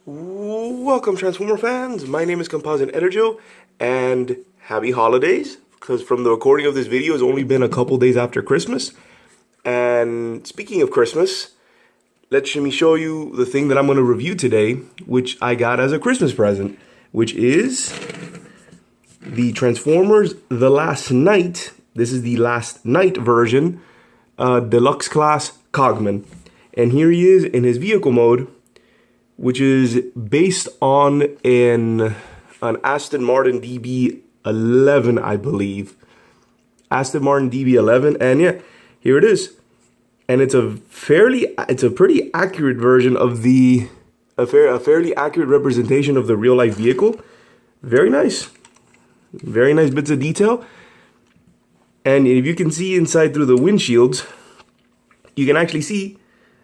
Welcome, Transformer fans. My name is Composite Enerjoe, and happy holidays, because from the recording of this video, it's only been a couple days after Christmas. And speaking of Christmas, let me show you the thing that I'm going to review today, which I got as a Christmas present, which is the Transformers The Last Night. This is the Last Night version, Deluxe class Cogman. And here he is in his vehicle mode, which is based on an Aston Martin DB11, I believe. Aston Martin DB11, and yeah, here it is. And it's a pretty accurate version of a fairly accurate representation of the real life vehicle. Very nice bits of detail. And if you can see inside through the windshields, you can actually see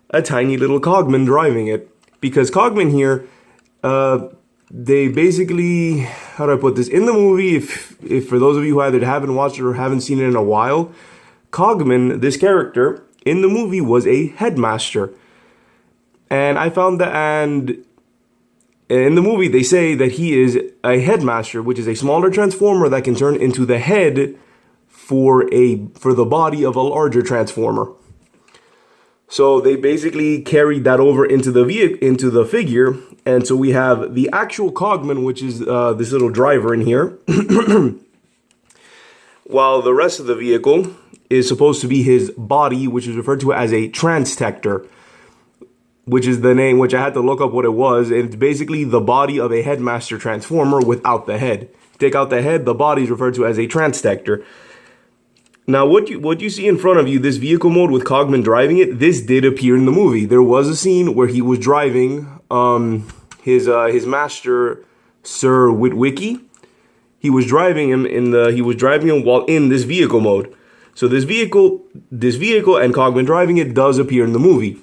a tiny little Cogman driving it. Because Cogman here, they basically, how do I put this? In the movie, if for those of you who either haven't watched it or haven't seen it in a while, Cogman, this character, in the movie was a headmaster. And I found that, and in the movie they say that he is a headmaster, which is a smaller transformer that can turn into the head for the body of a larger transformer. So they basically carried that over into the figure, and so we have the actual Cogman, which is this little driver in here, while the rest of the vehicle is supposed to be his body, which is referred to as a transtector, which is the name, which I had to look up what it was. It's basically the body of a headmaster transformer without the head. Take out the head, the body is referred to as a transtector. Now, what you see in front of you, this vehicle mode with Cogman driving it, this did appear in the movie. There was a scene where he was driving his master, Sir Witwicky. He was driving him while in this vehicle mode. So this vehicle and Cogman driving it does appear in the movie.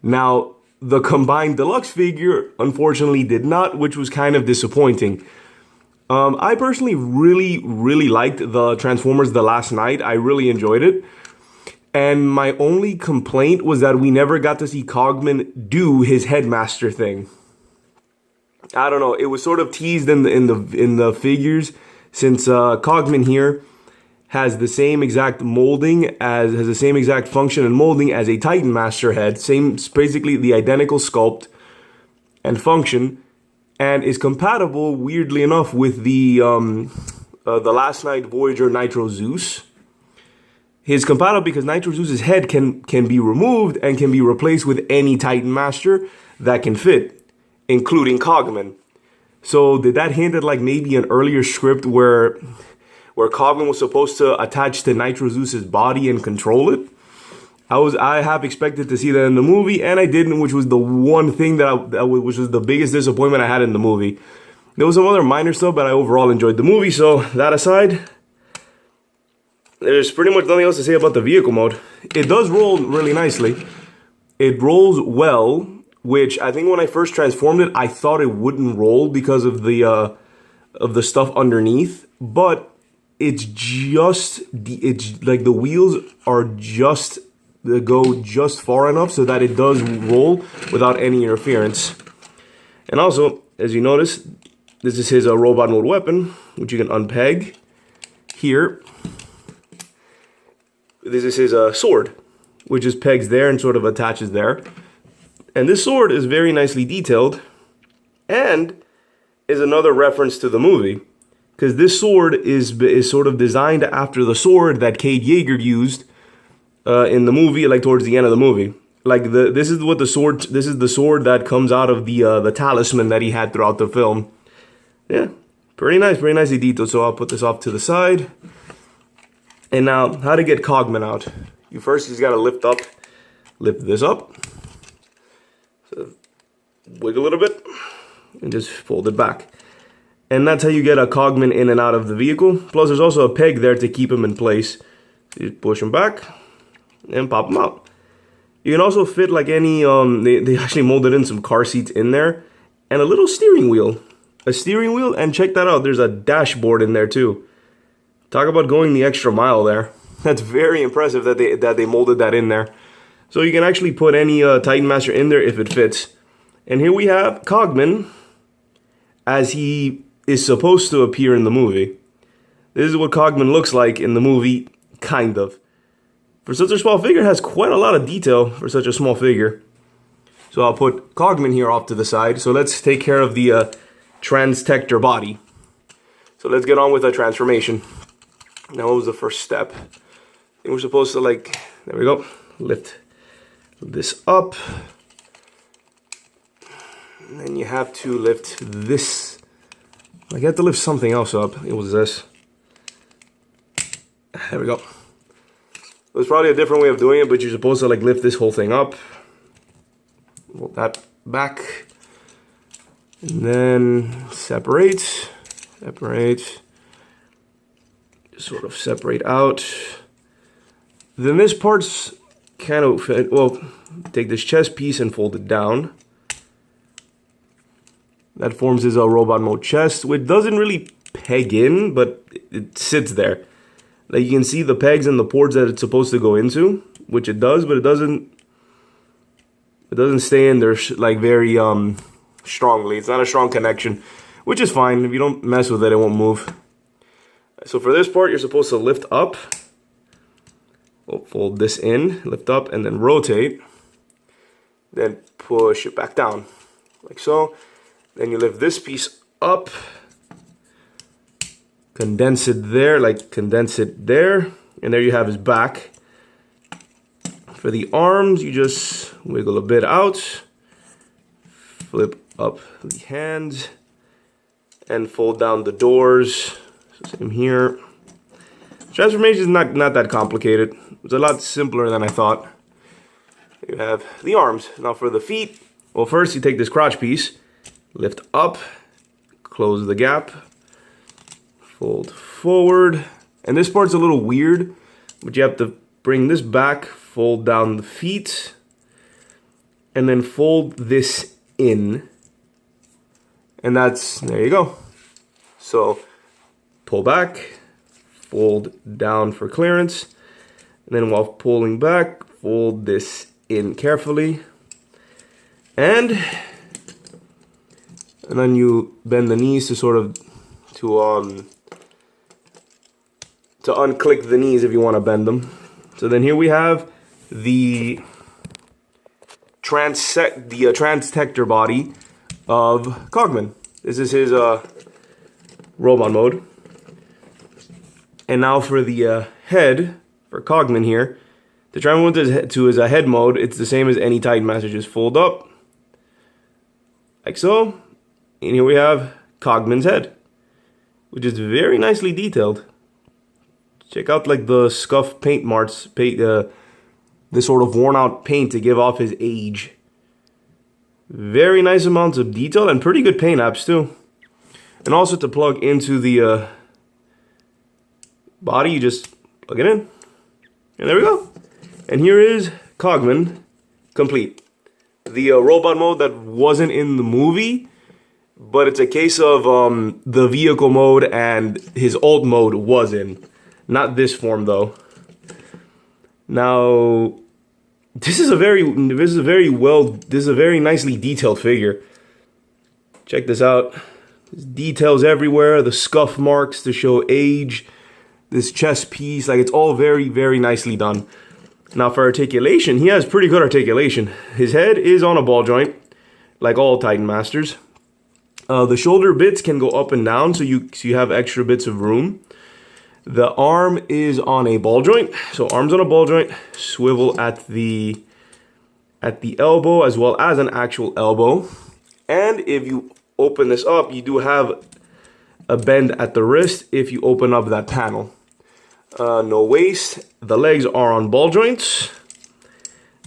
Now, the combined deluxe figure unfortunately did not, which was kind of disappointing. I personally really liked the Transformers The Last Night. I really enjoyed it. And my only complaint was that we never got to see Cogman do his headmaster thing. I don't know, it was sort of teased in the figures, since Cogman here has the same exact molding has the same exact function and molding as a Titan Master head, basically the identical sculpt and function. And is compatible, weirdly enough, with the Last Night Voyager Nitro Zeus. He's compatible because Nitro Zeus's head can be removed and can be replaced with any Titan Master that can fit, including Cogman. So did that hint at like maybe an earlier script where Cogman was supposed to attach to Nitro Zeus's body and control it? I have expected to see that in the movie, and I didn't, which was the one thing which was the biggest disappointment I had in the movie. There was some other minor stuff, but I overall enjoyed the movie. So that aside, there's pretty much nothing else to say about the vehicle mode. It does roll really nicely. It rolls well, which I think when I first transformed it, I thought it wouldn't roll because of the stuff underneath, but it's like the wheels are just. They go just far enough so that it does roll without any interference. And also, as you notice, this is his robot mode weapon, which you can unpeg. Here, this is his sword, which is pegs there and sort of attaches there. And this sword is very nicely detailed and is another reference to the movie, because this sword is sort of designed after the sword that Cade Yeager used in the movie, like towards the end of the movie. Like this is the sword that comes out of the talisman that he had throughout the film. Yeah, very nicely detailed. So I'll put this off to the side. And now, how to get Cogman out? You just gotta lift this up. So wiggle a little bit and just fold it back. And that's how you get a Cogman in and out of the vehicle. Plus, there's also a peg there to keep him in place. So you push him back and pop them out. You can also fit like any, they actually molded in some car seats in there, and a little steering wheel. A steering wheel, and check that out, there's a dashboard in there too. Talk about going the extra mile there. That's very impressive that they molded that in there. So you can actually put any Titan Master in there if it fits. And here we have Cogman as he is supposed to appear in the movie. This is what Cogman looks like in the movie, kind of. For such a small figure, it has quite a lot of detail for such a small figure. So I'll put Cogman here off to the side. So let's take care of the Transtector body. So let's get on with the transformation. Now, what was the first step? I think we're supposed to, like, there we go, lift this up. And then you have to lift this. Like, you have to lift something else up. It was this. There we go. There's probably a different way of doing it, but you're supposed to, like, lift this whole thing up. Roll that back. And then separate. Sort of separate out. Then this part's kind of, well, take this chest piece and fold it down. That forms his robot mode chest, which doesn't really peg in, but it sits there. Like, you can see the pegs and the ports that it's supposed to go into, which it does, but it doesn't stay in there like very strongly. It's not a strong connection, which is fine. If you don't mess with it, it won't move. So for this part, you're supposed to lift up. We'll fold this in, lift up, and then rotate. Then push it back down, like so. Then you lift this piece up, condense it there, and there you have his back. For the arms, you just wiggle a bit out, flip up the hands, and fold down the doors. So same here. Transformation is not that complicated. It's a lot simpler than I thought. You have the arms. Now for the feet, well, first you take this crotch piece, lift up, close the gap, fold forward. And this part's a little weird, but you have to bring this back, fold down the feet, and then fold this in. And there you go. So pull back, fold down for clearance, and then while pulling back, fold this in carefully. And then you bend the knees to sort of to unclick the knees if you want to bend them. So then here we have the Transtector body of Cogman. This is his robot mode. And now for the head for Cogman here, to transform to his head mode, it's the same as any Titan Master. Just fold up like so. And here we have Cogman's head, which is very nicely detailed. Check out like the scuffed paint marks, this sort of worn out paint to give off his age. Very nice amounts of detail and pretty good paint apps too. And also to plug into the body, you just plug it in. And there we go. And here is Cogman complete. The robot mode that wasn't in the movie, but it's a case of the vehicle mode and his old mode was in. Not this form though. Now, this is a very nicely detailed figure. Check this out. There's details everywhere, the scuff marks to show age, this chest piece, like it's all very, very nicely done. Now for articulation, he has pretty good articulation. His head is on a ball joint, like all Titan Masters. The shoulder bits can go up and down, so you have extra bits of room. The arm is on a ball joint, so arms on a ball joint, swivel at the elbow as well as an actual elbow. And if you open this up, you do have a bend at the wrist if you open up that panel. No waist. The legs are on ball joints.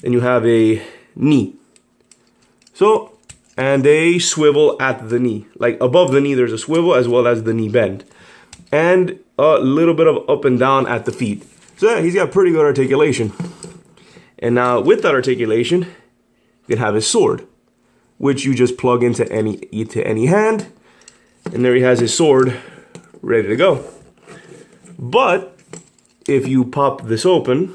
Then you have a knee. So, and a swivel at the knee. Like above the knee, there's a swivel as well as the knee bend. And a little bit of up and down at the feet. So yeah, he's got pretty good articulation. And now with that articulation, you can have his sword, which you just plug into any hand. And there he has his sword ready to go. But if you pop this open,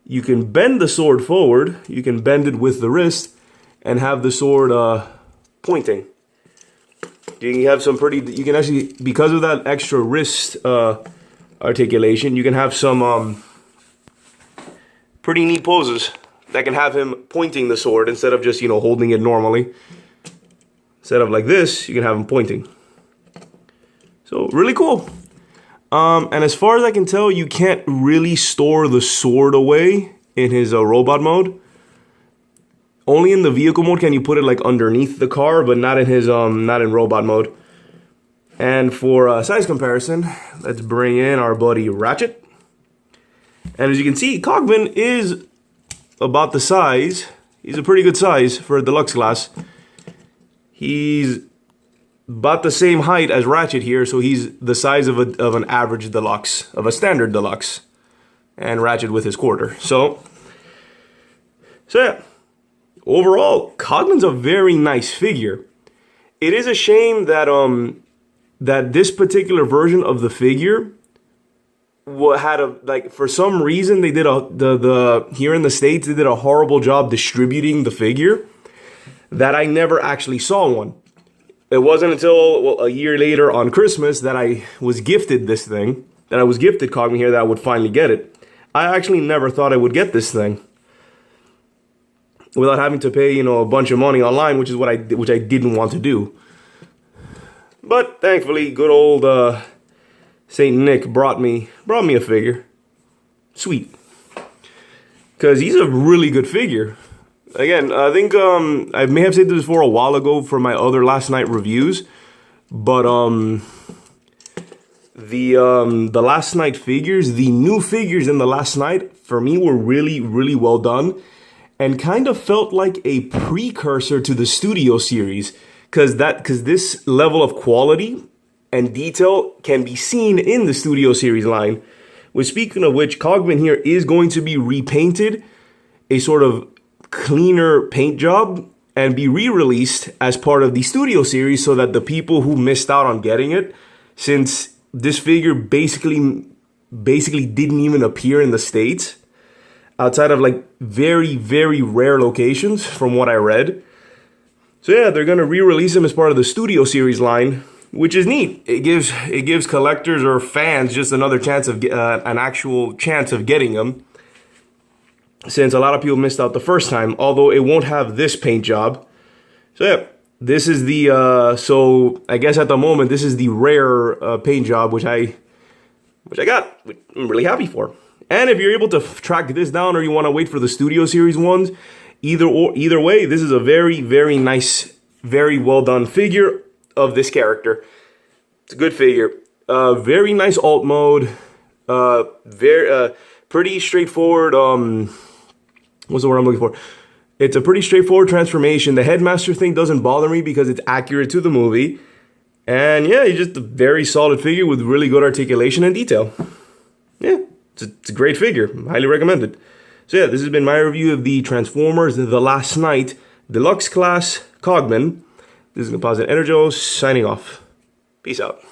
you can bend the sword forward. You can bend it with the wrist. and have the sword pointing. You can have some you can actually, because of that extra wrist articulation, you can have some pretty neat poses that can have him pointing the sword instead of just, you know, holding it normally. Instead of like this, you can have him pointing. So really cool. And as far as I can tell, you can't really store the sword away in his robot mode. Only in the vehicle mode can you put it like underneath the car, but not in his not in robot mode. And for size comparison, let's bring in our buddy Ratchet. And as you can see, Cogman is about the size. He's a pretty good size for a deluxe class. He's about the same height as Ratchet here, so he's the size of an average deluxe, of a standard deluxe, and Ratchet with his quarter. So yeah. Overall, Cogman's a very nice figure. It is a shame that that this particular version of the figure had a, like, for some reason they did here in the States they did a horrible job distributing the figure, that I never actually saw one. It wasn't until a year later on Christmas that I was gifted this thing, that I was gifted Cogman here, that I would finally get it. I actually never thought I would get this thing without having to pay, you know, a bunch of money online, which is what I didn't want to do. But thankfully, good old Saint Nick brought me a figure. Sweet, because he's a really good figure. Again, I think I may have said this before a while ago for my other last night reviews, but the last night figures, the new figures in the last night, for me were really, really well done. And kind of felt like a precursor to the Studio series, because this level of quality and detail can be seen in the Studio series line. Which, speaking of which, Cogman here is going to be repainted, a sort of cleaner paint job, and be re-released as part of the Studio series, so that the people who missed out on getting it, since this figure basically didn't even appear in the States, outside of like very, very rare locations from what I read. So yeah, they're gonna re-release him as part of the Studio series line, which is neat. It gives collectors or fans just another chance of an actual chance of getting them, since a lot of people missed out the first time. Although it won't have this paint job. So yeah, this is the so I guess at the moment this is the rare paint job, which I got. I'm really happy for. And if you're able to track this down, or you want to wait for the Studio series ones, either way, this is a very, very nice, very well done figure of this character. It's a good figure. Very nice alt mode. Pretty straightforward. What's the word I'm looking for? It's a pretty straightforward transformation. The headmaster thing doesn't bother me because it's accurate to the movie. And yeah, he's just a very solid figure with really good articulation and detail. Yeah. It's a great figure. Highly recommended. So yeah, this has been my review of the Transformers The Last Night Deluxe Class Cogman. This is Composite Enerjoe signing off. Peace out.